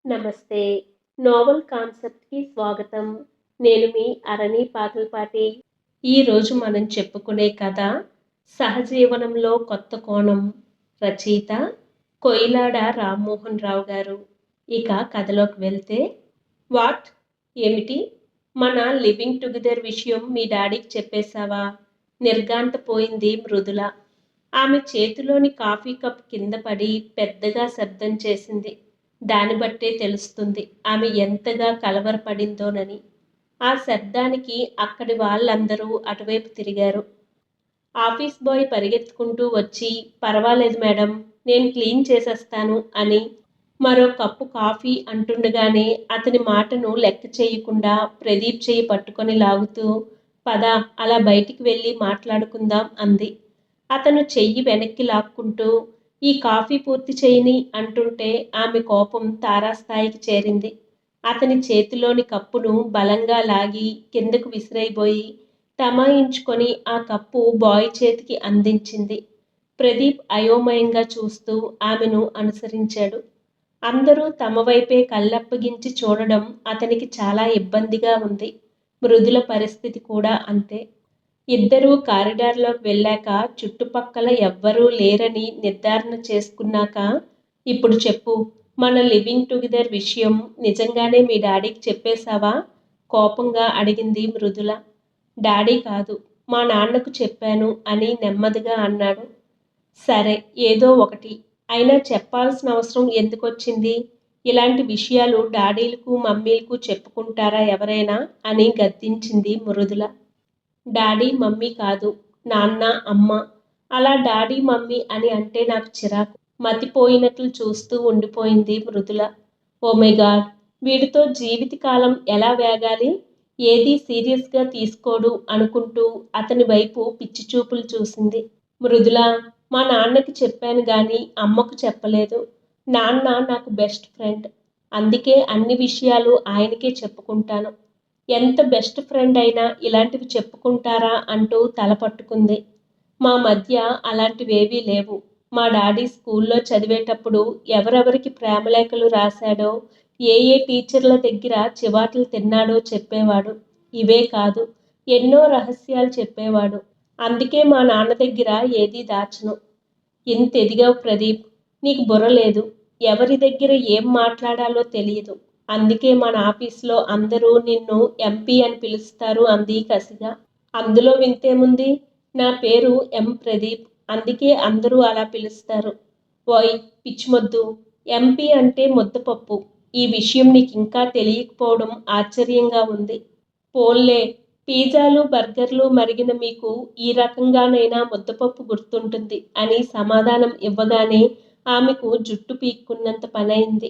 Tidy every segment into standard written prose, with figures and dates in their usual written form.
నమస్తే. నోవెల్ కాన్సెప్ట్‌కి స్వాగతం. నేను మీ అరణి పాతులపాటి. ఈరోజు మనం చెప్పుకునే కథ 'సహజీవనంలో కొత్త కోణం'. రచయిత కొయిలాడ రామ్మోహన్ రావు గారు. ఇక కథలోకి వెళ్తే, వాట్? ఏమిటి? మన లివింగ్ టుగెదర్ విషయం మీ డాడీకి చెప్పేశావా? నిర్ఘాంతపోయింది మృదుల. ఆమె చేతిలోని కాఫీ కప్ కింద పడి పెద్దగా శబ్దం చేసింది. దాన్ని బట్టే తెలుస్తుంది ఆమె ఎంతగా కలవరపడిందోనని. ఆ శబ్దానికి అక్కడి వాళ్ళందరూ అటువైపు తిరిగారు. ఆఫీస్ బాయ్ పరిగెత్తుకుంటూ వచ్చి, పర్వాలేదు మేడం, నేను క్లీన్ చేసేస్తాను అని మరో కప్పు కాఫీ అంటుండగానే అతని మాటను లెక్క చేయకుండా ప్రదీప్ చేయి పట్టుకొని లాగుతూ, పద, అలా బయటికి వెళ్ళి మాట్లాడుకుందాం అంది. అతను చెయ్యి వెనక్కి లాక్కుంటూ, ఈ కాఫీ పూర్తి చేయని అంటుంటే ఆమె కోపం తారాస్థాయికి చేరింది. అతని చేతిలోని కప్పును బలంగా లాగి కిందకు విసిరైపోయి తమాయించుకొని ఆ కప్పు బాయ్ చేతికి అందించింది. ప్రదీప్ అయోమయంగా చూస్తూ ఆమెను అనుసరించాడు. అందరూ తమ వైపే కళ్ళప్పగించి చూడడం అతనికి చాలా ఇబ్బందిగా ఉంది. మృదుల పరిస్థితి కూడా అంతే. ఇద్దరూ కారిడార్లోకి వెళ్ళాక చుట్టుపక్కల ఎవ్వరూ లేరని నిర్ధారణ చేసుకున్నాక, ఇప్పుడు చెప్పు, మన లివింగ్ టుగెదర్ విషయం నిజంగానే మీ డాడీకి చెప్పేశావా? కోపంగా అడిగింది మృదుల. డాడీ కాదు, మా నాన్నకు చెప్పాను అని నెమ్మదిగా అన్నాడు. సరే, ఏదో ఒకటి. అయినా చెప్పాల్సిన అవసరం ఎందుకొచ్చింది? ఇలాంటి విషయాలు డాడీలకు మమ్మీలకు చెప్పుకుంటారా ఎవరైనా అని గద్దించింది మృదుల. డాడీ మమ్మీ కాదు, నాన్న అమ్మ. అలా డాడీ మమ్మీ అని అంటే నాకు చిరాకు. మతిపోయినట్లు చూస్తూ ఉండిపోయింది మృదుల. ఓ మై గాడ్, వీడితో జీవితకాలం ఎలా వేగాలి? ఏదీ సీరియస్గా తీసుకోడు అనుకుంటూ అతని వైపు పిచ్చి చూపులు చూసింది. మృదుల, మా నాన్నకి చెప్పాను గాని అమ్మకు చెప్పలేదు. నాన్న నాకు బెస్ట్ ఫ్రెండ్. అందుకే అన్ని విషయాలు ఆయనకే చెప్పుకుంటాను. ఎంత బెస్ట్ ఫ్రెండ్ అయినా ఇలాంటివి చెప్పుకుంటారా అంటూ తల పట్టుకుంది. మా మధ్య అలాంటివేవీ లేవు. మా డాడీ స్కూల్లో చదివేటప్పుడు ఎవరెవరికి ప్రేమలేఖలు రాశాడో, ఏ ఏ టీచర్ల దగ్గర చివాట్లు తిన్నాడో చెప్పేవాడు. ఇవే కాదు, ఎన్నో రహస్యాలు చెప్పేవాడు. అందుకే మా నాన్న దగ్గర ఏదీ దాచను. ఇంత ఎదిగావు ప్రదీప్, నీకు బుర్ర లేదు. ఎవరి దగ్గర ఏం మాట్లాడాలో తెలియదు. అందుకే మన ఆఫీస్లో అందరూ నిన్ను ఎంపీ అని పిలుస్తారు అంది కసిగా. అందులో వింతేముంది? నా పేరు ఎం ప్రదీప్, అందుకే అందరూ అలా పిలుస్తారు. ఓయ్ పిచ్చిమొద్దు, ఎంపీ అంటే ముద్దపప్పు. ఈ విషయం నీకు ఇంకా తెలియకపోవడం ఆశ్చర్యంగా ఉంది. పోన్లే, పిజ్జాలు బర్గర్లు మరిగిన మీకు ఈ రకంగానైనా ముద్దపప్పు గుర్తుంటుంది అని సమాధానం ఇవ్వగానే ఆమెకు జుట్టు పీక్కున్నంత పనైంది.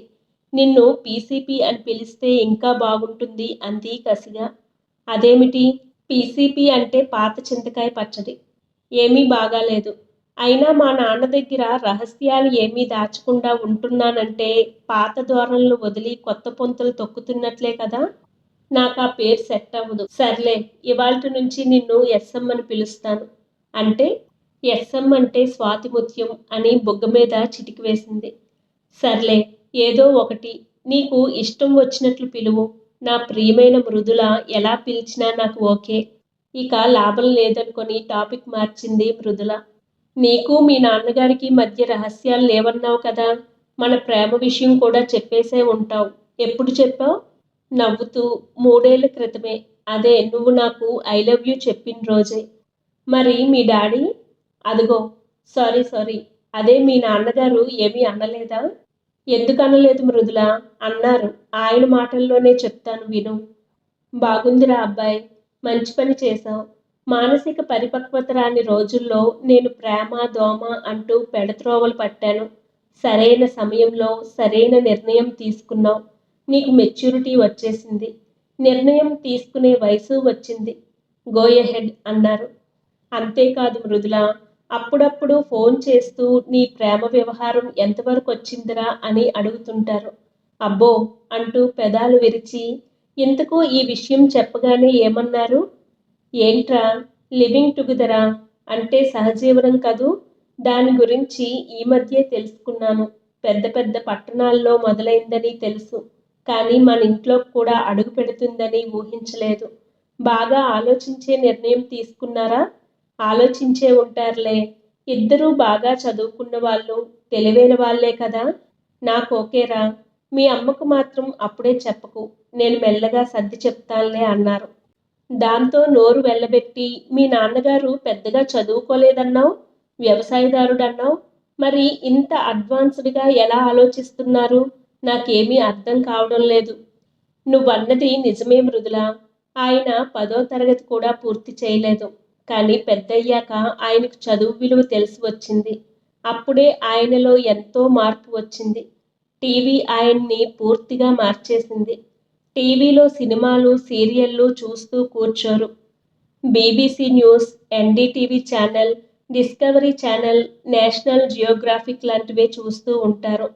నిన్ను పీసీపీ అని పిలిస్తే ఇంకా బాగుంటుంది అంది కసిగా. అదేమిటి? పీసీపీ అంటే పాత చింతకాయ పచ్చడి. ఏమీ బాగాలేదు. అయినా మా నాన్న దగ్గర రహస్యాలు ఏమీ దాచకుండా ఉంటున్నానంటే పాత ధోరణులు వదిలి కొత్త పొంతలు తొక్కుతున్నట్లే కదా. నాకా పేరు సెట్ అవ్వదు. సర్లే, ఇవాల్టి నుంచి నిన్ను ఎస్ఎం అని పిలుస్తాను. అంటే? ఎస్ఎం అంటే స్వాతిముత్యం అని బుగ్గ మీద చిటికి వేసింది. సర్లే, ఏదో ఒకటి. నీకు ఇష్టం వచ్చినట్లు పిలువు. నా ప్రియమైన మృదుల ఎలా పిలిచినా నాకు ఓకే. ఇక లాభం లేదనుకొని టాపిక్ మార్చింది మృదుల. నీకు మీ నాన్నగారికి మధ్య రహస్యాలు లేవన్నావు కదా. మన ప్రేమ విషయం కూడా చెప్పేసే ఉంటావు. ఎప్పుడు చెప్పావు? నవ్వుతూ, 3 ఏళ్ల క్రితమే. అదే నువ్వు నాకు ఐ లవ్ యూ చెప్పిన రోజే. మరి మీ డాడీ? అదిగో, సారీ, అదే మీ నాన్నగారు ఏమీ అనలేదా? ఎందుకనలేదు మృదుల? అన్నారు. ఆయన మాటల్లోనే చెప్తాను విను. బాగుందిరా అబ్బాయి, మంచి పని చేశావు. మానసిక పరిపక్వత రాని రోజుల్లో నేను ప్రేమ దోమ అంటూ పెడత్రోవలు పట్టాను. సరైన సమయంలో సరైన నిర్ణయం తీసుకున్నావు. నీకు మెచ్యూరిటీ వచ్చేసింది. నిర్ణయం తీసుకునే వయసు వచ్చింది. గో ఎహెడ్ అన్నారు. అంతేకాదు మృదుల, అప్పుడప్పుడు ఫోన్ చేస్తూ నీ ప్రేమ వ్యవహారం ఎంతవరకు వచ్చిందిరా అని అడుగుతుంటారు. అబ్బో అంటూ పెదాలు విరిచి, ఇంతకు ఈ విషయం చెప్పగానే ఏమన్నారు? ఏంట్రా, లివింగ్ టుగెదరా? అంటే సహజీవనం కదూ. దాని గురించి ఈ మధ్యే తెలుసుకున్నాను. పెద్ద పెద్ద పట్టణాల్లో మొదలైందని తెలుసు. కానీ మన ఇంట్లో కూడా అడుగు పెడుతుందని ఊహించలేదు. బాగా ఆలోచించే నిర్ణయం తీసుకున్నారా? ఆలోచించే ఉంటారులే. ఇద్దరూ బాగా చదువుకున్న వాళ్ళు, తెలివైన వాళ్ళే కదా! నాకు ఓకేరా. మీ అమ్మకు మాత్రం అప్పుడే చెప్పకు. నేను మెల్లగా సర్ది చెప్తానులే అన్నారు. దాంతో నోరు వెళ్ళబెట్టి, మీ నాన్నగారు పెద్దగా చదువుకోలేదన్నావు, వ్యవసాయదారుడన్నావు. మరి ఇంత అడ్వాన్స్డ్‌గా ఎలా ఆలోచిస్తున్నారు? నాకేమీ అర్థం కావడం లేదు. నువ్వన్నది నిజమే మృదులా. ఆయన 10వ తరగతి కూడా పూర్తి చేయలేదు. కానీ పెద్దయ్యాక ఆయనకు చదువు విలువ తెలిసి వచ్చింది. అప్పుడే ఆయనలో ఎంతో మార్పు వచ్చింది. టీవీ ఆయన్ని పూర్తిగా మార్చేసింది. టీవీలో సినిమాలు, సీరియళ్లు చూస్తూ కూర్చోరు. BBC news, NDTV channel, Discovery channel, National Geographic లాంటివే చూస్తూ ఉంటారు.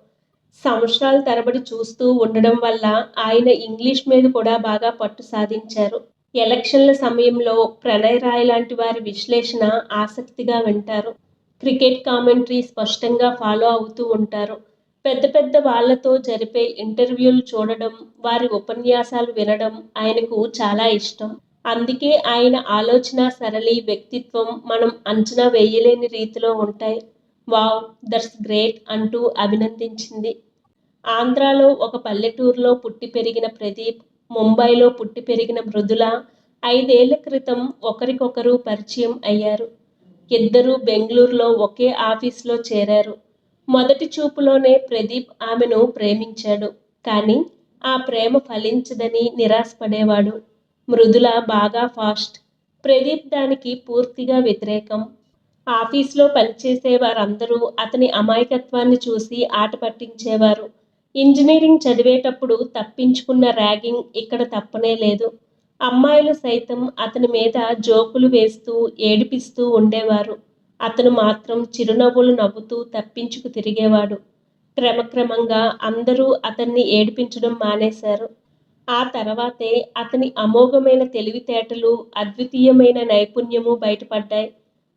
సంవత్సరాల తరబడి చూస్తూ ఉండడం వల్ల ఆయన ఇంగ్లీష్ మీద కూడా బాగా పట్టు సాధించారు. ఎలక్షన్ల సమయంలో ప్రణయ్ రాయ్ లాంటి వారి విశ్లేషణ ఆసక్తిగా వింటారు. క్రికెట్ కామెంటరీ స్పష్టంగా ఫాలో అవుతూ ఉంటారు. పెద్ద పెద్ద వాళ్ళతో జరిపే ఇంటర్వ్యూలు చూడడం, వారి ఉపన్యాసాలు వినడం ఆయనకు చాలా ఇష్టం. అందుకే ఆయన ఆలోచన సరళి, వ్యక్తిత్వం మనం అంచనా వేయలేని రీతిలో ఉంటాయి. వావ్! దట్స్ గ్రేట్ అంటూ అభినందించింది. ఆంధ్రాలో ఒక పల్లెటూరులో పుట్టి పెరిగిన ప్రదీప్, ముంబైలో పుట్టి పెరిగిన మృదుల 5 ఏళ్ల క్రితం ఒకరికొకరు పరిచయం అయ్యారు. ఇద్దరూ బెంగుళూరులో ఒకే ఆఫీసులో చేరారు. మొదటి చూపులోనే ప్రదీప్ ఆమెను ప్రేమించాడు. కానీ ఆ ప్రేమ ఫలించదని నిరాశపడేవాడు. మృదుల బాగా ఫాస్ట్. ప్రదీప్ దానికి పూర్తిగా వ్యతిరేకం. ఆఫీసులో పనిచేసే వారందరూ అతని అమాయకత్వాన్ని చూసి ఆట పట్టించేవారు. ఇంజనీరింగ్ చదివేటప్పుడు తప్పించుకున్న ర్యాగింగ్ ఇక్కడ తప్పనే లేదు. అమ్మాయిలు సైతం అతని మీద జోకులు వేస్తూ, ఏడిపిస్తూ ఉండేవారు. అతను మాత్రం చిరునవ్వులు నవ్వుతూ తప్పించుకు తిరిగేవాడు. క్రమక్రమంగా అందరూ అతన్ని ఏడిపించడం మానేశారు. ఆ తర్వాతే అతని అమోఘమైన తెలివితేటలు, అద్వితీయమైన నైపుణ్యము బయటపడ్డాయి.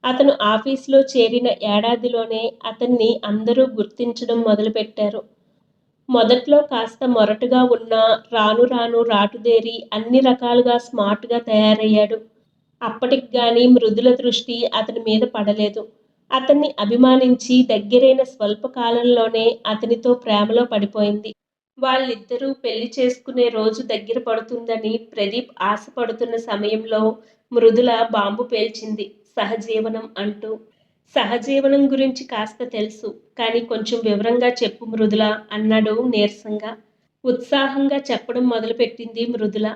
అతను ఆఫీసులో చేరిన ఏడాదిలోనే అతన్ని అందరూ గుర్తించడం మొదలుపెట్టారు. మొదట్లో కాస్త మొరటుగా ఉన్నా రాను రాను రాటుదేరి అన్ని రకాలుగా స్మార్ట్‌గా తయారయ్యాడు. అప్పటికి గాని మృదుల దృష్టి అతని మీద పడలేదు. అతన్ని అభిమానించి దగ్గరైన స్వల్ప కాలంలోనే అతనితో ప్రేమలో పడిపోయింది. వాళ్ళిద్దరూ పెళ్లి చేసుకునే రోజు దగ్గర పడుతుందని ప్రదీప్ ఆశపడుతున్న సమయంలో మృదుల బాంబు పేల్చింది సహజీవనం అంటూ. సహజీవనం గురించి కాస్త తెలుసు, కానీ కొంచెం వివరంగా చెప్పు మృదుల అన్నాడు నీరసంగా. ఉత్సాహంగా చెప్పడం మొదలుపెట్టింది మృదుల.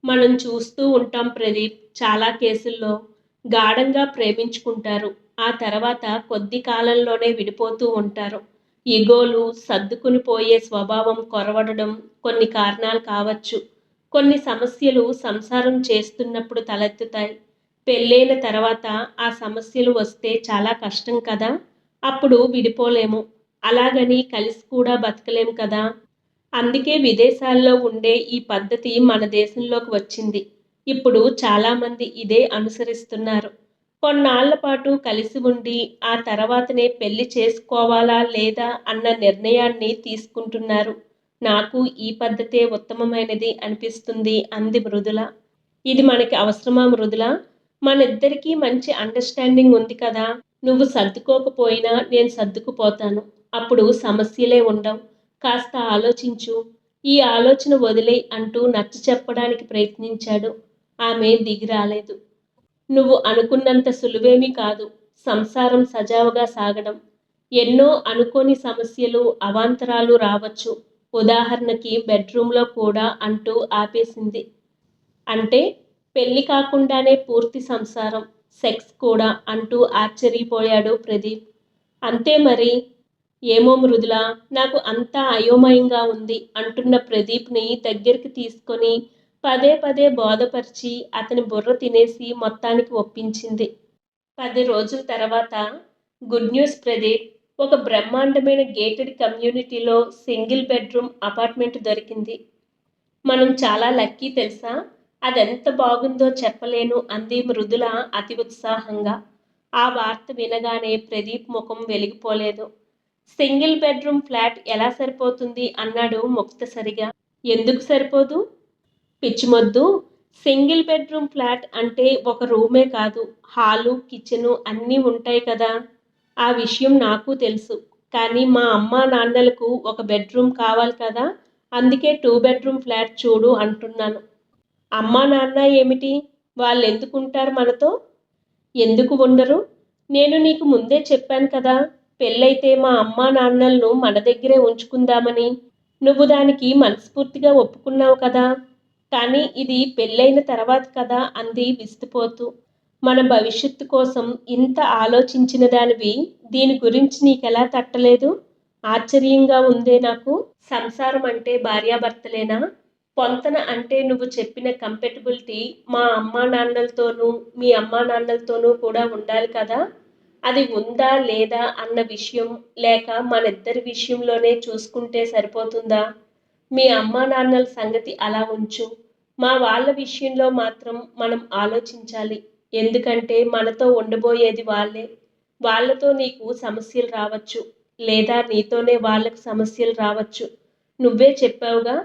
మనం చూస్తూ ఉంటాం ప్రదీప్, చాలా కేసుల్లో గాఢంగా ప్రేమించుకుంటారు. ఆ తర్వాత కొద్ది కాలంలోనే విడిపోతూ ఉంటారు. ఇగోలు, సర్దుకుని పోయే స్వభావం కొరవడడం కొన్ని కారణాలు కావచ్చు. కొన్ని సమస్యలు సంసారం చేస్తున్నప్పుడు తలెత్తుతాయి. పెళ్ళైన తర్వాత ఆ సమస్యలు వస్తే చాలా కష్టం కదా! అప్పుడు విడిపోలేము. అలాగని కలిసి కూడా బతకలేం కదా! అందుకే విదేశాల్లో ఉండే ఈ పద్ధతి మన దేశంలోకి వచ్చింది. ఇప్పుడు చాలామంది ఇదే అనుసరిస్తున్నారు. కొన్నాళ్ల పాటు కలిసి ఉండి, ఆ తర్వాతనే పెళ్లి చేసుకోవాలా లేదా అన్న నిర్ణయాన్ని తీసుకుంటున్నారు. నాకు ఈ పద్ధతే ఉత్తమమైనది అనిపిస్తుంది అంది మృదుల. ఇది మనకి అవసరమా మృదుల? మనిద్దరికీ మంచి అండర్‌స్టాండింగ్ ఉంది కదా! నువ్వు సర్దుకోకపోయినా నేను సర్దుకుపోతాను. అప్పుడు సమస్యలే ఉండవు. కాస్త ఆలోచించు. ఈ ఆలోచన వదిలేయ్ అంటూ నచ్చచెప్పడానికి ప్రయత్నించాడు. ఆమె దిగి రాలేదు. నువ్వు అనుకున్నంత సులువేమీ కాదు సంసారం సజావుగా సాగడం. ఎన్నో అనుకోని సమస్యలు, అవాంతరాలు రావచ్చు. ఉదాహరణకి బెడ్‌రూమ్‌లో కూడా అంటూ ఆపేసింది. అంటే పెళ్లి కాకుండానే పూర్తి సంసారం, సెక్స్ కూడా అంటూ ఆశ్చర్యపోయాడు ప్రదీప్. అంతే మరి. ఏమో మృదులా, నాకు అంతా అయోమయంగా ఉంది అంటున్న ప్రదీప్‌ని దగ్గరికి తీసుకొని పదే పదే బోధపరిచి అతని బుర్ర తినేసి మొత్తానికి ఒప్పించింది. 10 రోజుల తర్వాత గుడ్ న్యూస్ ప్రదీప్. ఒక బ్రహ్మాండమైన గేటెడ్ కమ్యూనిటీలో సింగిల్ బెడ్‌రూమ్ అపార్ట్మెంట్ దొరికింది. మనం చాలా లక్కీ తెలుసా? అదెంత బాగుందో చెప్పలేను అంది మృదుల అతి ఉత్సాహంగా. ఆ వార్త వినగానే ప్రదీప్ ముఖం వెలిగిపోలేదు. సింగిల్ బెడ్రూమ్ ఫ్లాట్ ఎలా సరిపోతుంది అన్నాడు ముక్తసరిగా. ఎందుకు సరిపోదు? పిచ్చిమొద్దు. సింగిల్ బెడ్రూమ్ ఫ్లాట్ అంటే ఒక రూమే కాదు, హాలు, కిచెను అన్నీ ఉంటాయి కదా! ఆ విషయం నాకు తెలుసు. కానీ మా అమ్మా నాన్నలకు ఒక బెడ్రూమ్ కావాలి కదా! అందుకే 2 బెడ్రూమ్ ఫ్లాట్ చూడు అంటున్నాను. అమ్మా నాన్న ఏమిటి? వాళ్ళెందుకుంటారు మనతో? ఎందుకు ఉండరు? నేను నీకు ముందే చెప్పాను కదా! పెళ్ళైతే మా అమ్మా నాన్నలను మన దగ్గరే ఉంచుకుందామని. నువ్వు దానికి మనస్ఫూర్తిగా ఒప్పుకున్నావు కదా! కానీ ఇది పెళ్ళైన తర్వాత కదా అంది విస్తుపోతూ. మన భవిష్యత్తు కోసం ఇంత ఆలోచించిన దానివి దీని గురించి నీకెలా తట్టలేదు? ఆశ్చర్యంగా ఉందే నాకు. సంసారం అంటే భార్యాభర్తలేనా? పొంతన అంటే నువ్వు చెప్పిన కంపాటిబిలిటీ మా అమ్మా నాన్నలతోనూ, మీ అమ్మా నాన్నలతోనూ కూడా ఉండాలి కదా! అది ఉందా లేదా అన్న విషయం లేక మనిద్దరి విషయంలోనే చూసుకుంటే సరిపోతుందా? మీ అమ్మా నాన్నల సంగతి అలా ఉంచు. మా వాళ్ళ విషయంలో మాత్రం మనం ఆలోచించాలి. ఎందుకంటే మనతో ఉండబోయేది వాళ్ళే. వాళ్ళతో నీకు సమస్యలు రావచ్చు. లేదా నీతోనే వాళ్ళకి సమస్యలు రావచ్చు. నువ్వే చెప్పావుగా,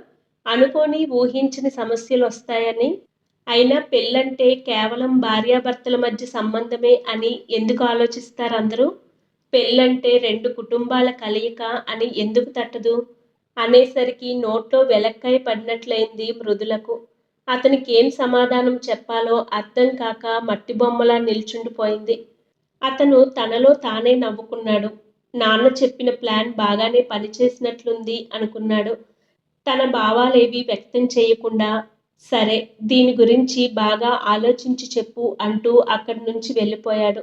అనుకోని ఊహించని సమస్యలొస్తాయని. అయినా పెళ్ళంటే కేవలం భార్యాభర్తల మధ్య సంబంధమే అని ఎందుకు ఆలోచిస్తారందరూ? పెళ్ళంటే 2 కుటుంబాల కలయిక అని ఎందుకు తట్టదు? అనేసరికి నోట్లో వెలక్కాయ పడినట్లయింది మృదులకు. అతనికేం సమాధానం చెప్పాలో అర్థం కాక మట్టిబొమ్మలా నిల్చుండిపోయింది. అతను తనలో తానే నవ్వుకున్నాడు. నాన్న చెప్పిన ప్లాన్ బాగానే పనిచేసినట్లుంది అనుకున్నాడు. తన భావాలేవీ వ్యక్తం చేయకుండా, సరే, దీని గురించి బాగా ఆలోచించి చెప్పు అంటూ అక్కడి నుంచి వెళ్ళిపోయాడు.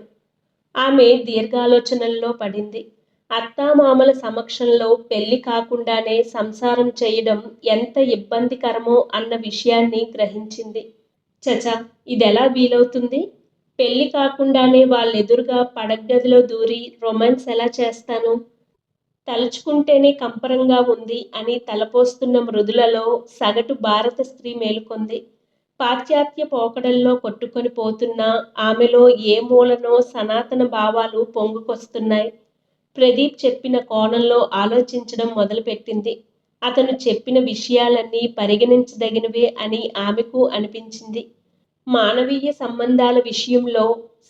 ఆమె దీర్ఘాలోచనల్లో పడింది. అత్తామామల సమక్షంలో పెళ్లి కాకుండానే సంసారం చేయడం ఎంత ఇబ్బందికరమో అన్న విషయాన్ని గ్రహించింది. చచ! ఇదెలా వీలవుతుంది? పెళ్లి కాకుండానే వాళ్ళెదురుగా పడగ్గదిలో దూరి రొమాన్స్ ఎలా చేస్తాను? తలుచుకుంటేనే కంపరంగా ఉంది అని తలపోస్తున్న మృదులలో సగటు భారత స్త్రీ మేలుకొంది. పాశ్చాత్య పోకడల్లో కొట్టుకొని పోతున్న ఆమెలో ఏ మూలనో సనాతన భావాలు పొంగుకొస్తున్నాయి. ప్రదీప్ చెప్పిన కోణంలో ఆలోచించడం మొదలుపెట్టింది. అతను చెప్పిన విషయాలన్నీ పరిగణించదగినవే అని ఆమెకు అనిపించింది. మానవీయ సంబంధాల విషయంలో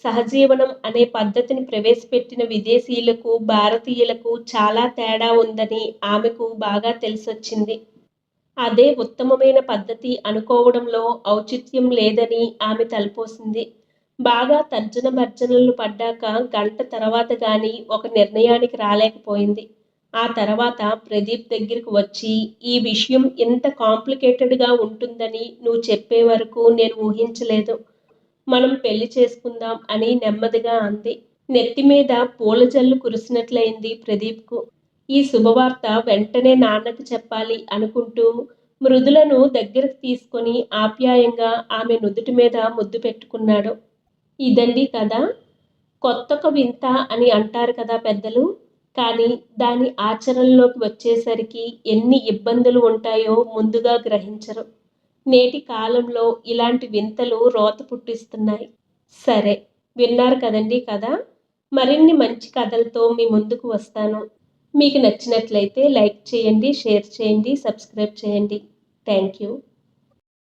సహజీవనం అనే పద్ధతిని ప్రవేశపెట్టిన విదేశీయులకు, భారతీయులకు చాలా తేడా ఉందని ఆమెకు బాగా తెలిసొచ్చింది. అదే ఉత్తమమైన పద్ధతి అనుకోవడంలో ఔచిత్యం లేదని ఆమె తలపోసింది. బాగా తర్జన భర్జనలు పడ్డాక గంట తర్వాత గాని ఒక నిర్ణయానికి రాలేకపోయింది. ఆ తర్వాత ప్రదీప్ దగ్గరికి వచ్చి, ఈ విషయం ఇంత కాంప్లికేటెడ్‌గా ఉంటుందని నువ్వు చెప్పే వరకు నేను ఊహించలేదు. మనం పెళ్లి చేసుకుందాం అని నెమ్మదిగా అంది. నెత్తిమీద పూలజల్లు కురిసినట్లయింది ప్రదీప్‌కు. ఈ శుభవార్త వెంటనే నాన్నకు చెప్పాలి అనుకుంటూ మృదులను దగ్గరకు తీసుకొని ఆప్యాయంగా ఆమె నుదుటి మీద ముద్దు పెట్టుకున్నాడు. ఇదండీ కథ. కొత్తొక వింత అని అంటారు కదా పెద్దలు. కానీ దాని ఆచరణలోకి వచ్చేసరికి ఎన్ని ఇబ్బందులు ఉంటాయో ముందుగా గ్రహించరు. నేటి కాలంలో ఇలాంటి వింతలు రోత పుట్టిస్తున్నాయి. సరే, విన్నారు కదండీ కథ. మరిన్ని మంచి కథలతో మీ ముందుకు వస్తాను. మీకు నచ్చినట్లయితే లైక్ చేయండి, షేర్ చేయండి, సబ్స్క్రైబ్ చేయండి. Thank you.